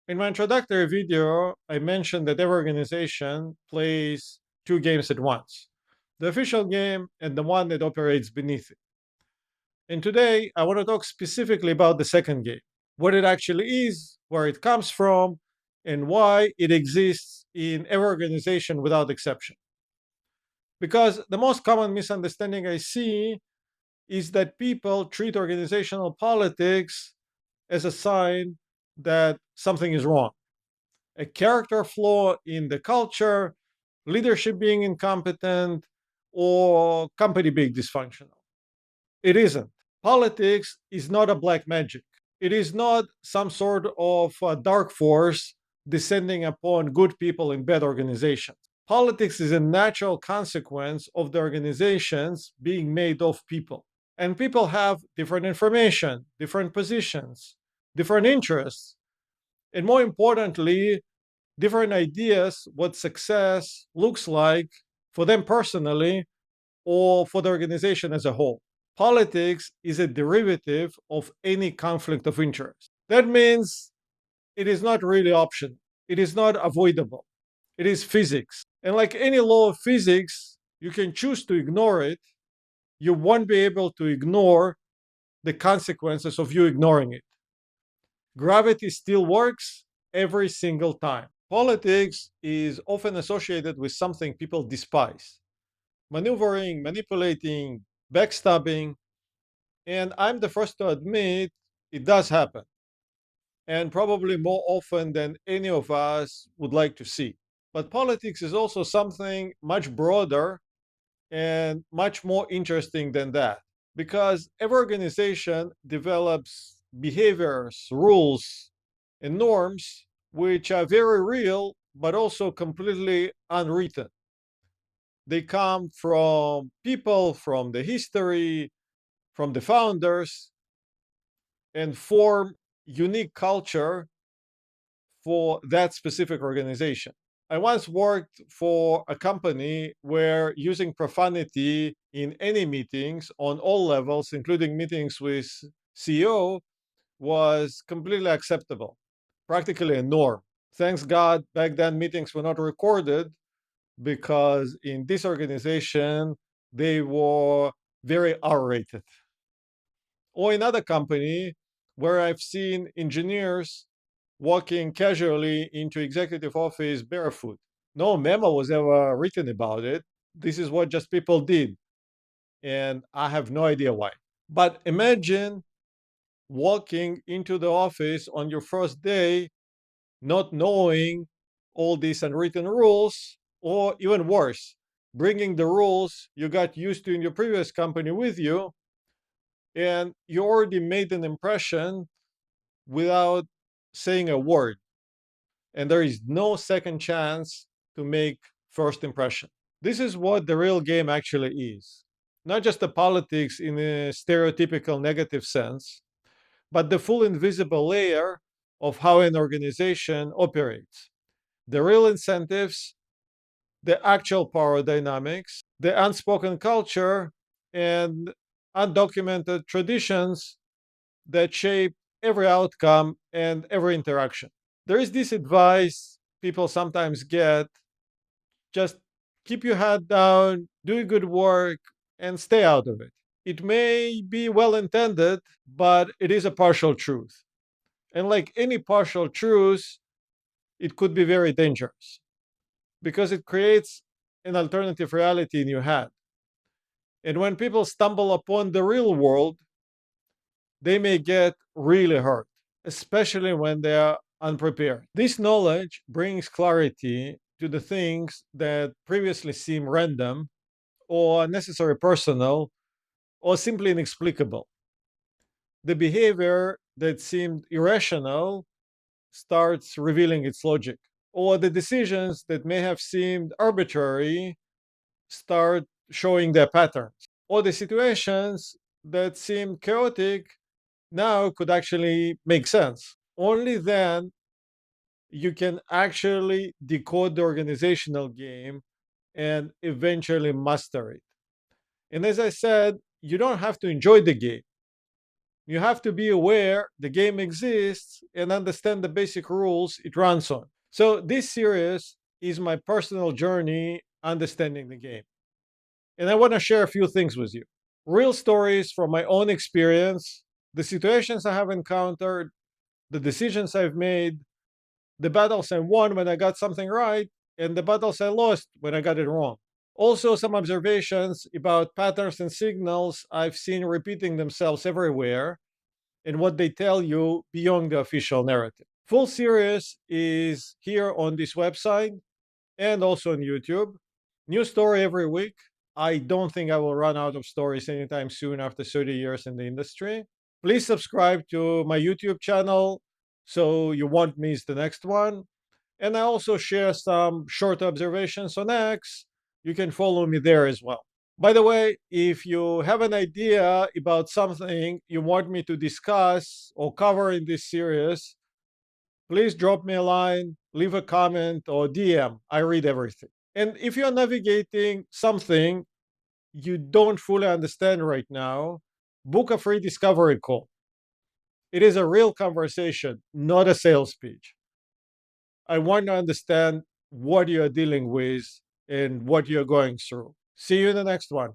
In my introductory video, I mentioned that every organization plays two games at once, the official game and the one that operates beneath it. And today, I want to talk specifically about the second game, what it actually is, where it comes from, and why it exists in every organization without exception. Because the most common misunderstanding I see is that people treat organizational politics as a sign that something is wrong, a character flaw in the culture, leadership being incompetent, or company being dysfunctional. It isn't. Politics is not a black magic. It is not some sort of dark force descending upon good people in bad organizations. Politics is a natural consequence of the organizations being made of people. And people have different information, different positions, different interests, and more importantly, different ideas what success looks like for them personally or for the organization as a whole. Politics is a derivative of any conflict of interest. That means it is not really optional, it is not avoidable, it is physics. And like any law of physics, you can choose to ignore it. You won't be able to ignore the consequences of you ignoring it. Gravity still works every single time. Politics is often associated with something people despise: maneuvering, manipulating, backstabbing, and I'm the first to admit it does happen, and probably more often than any of us would like to see. But politics is also something much broader and much more interesting than that, because every organization develops behaviors, rules, and norms which are very real but also completely unwritten. They come from people, from the history, from the founders, and form unique culture for that specific organization. I once worked for a company where using profanity in any meetings on all levels, including meetings with CEO, was completely acceptable, practically a norm. Thanks God, back then meetings were not recorded because in this organization they were very R-rated. Or another company where I've seen engineers walking casually into executive office barefoot. No memo was ever written about it. This is what just people did. And I have no idea why. But imagine walking into the office on your first day, not knowing all these unwritten rules, or even worse, bringing the rules you got used to in your previous company with you, and you already made an impression without saying a word. And there is no second chance to make first impression. This is what the real game actually is. Not just the politics in a stereotypical negative sense, but the full invisible layer of how an organization operates. The real incentives, the actual power dynamics, the unspoken culture, and undocumented traditions that shape every outcome and every interaction. There is this advice people sometimes get: just keep your head down, do good work, and stay out of it. It may be well intended, but it is a partial truth. And like any partial truth, it could be very dangerous because it creates an alternative reality in your head. And when people stumble upon the real world, they may get really hurt, especially when they are unprepared. This knowledge brings clarity to the things that previously seem random or unnecessary personal or simply inexplicable. The behavior that seemed irrational starts revealing its logic, or the decisions that may have seemed arbitrary start showing their patterns, or the situations that seemed chaotic now could actually make sense. Only then you can actually decode the organizational game and eventually master it. And as I said, you don't have to enjoy the game. You have to be aware the game exists and understand the basic rules it runs on. So, this series is my personal journey understanding the game. And I want to share a few things with you. Real stories from my own experience, the situations I have encountered, the decisions I've made, the battles I won when I got something right, and the battles I lost when I got it wrong. Also, some observations about patterns and signals I've seen repeating themselves everywhere and what they tell you beyond the official narrative. Full series is here on this website and also on YouTube. New story every week. I don't think I will run out of stories anytime soon after 30 years in the industry. Please subscribe to my YouTube channel so you won't miss the next one. And I also share some short observations on X. You can follow me there as well. By the way, if you have an idea about something you want me to discuss or cover in this series, please drop me a line, leave a comment, or DM. I read everything. And if you're navigating something you don't fully understand right now, book a free discovery call. It is a real conversation, not a sales pitch. I want to understand what you're dealing with and what you're going through. See you in the next one.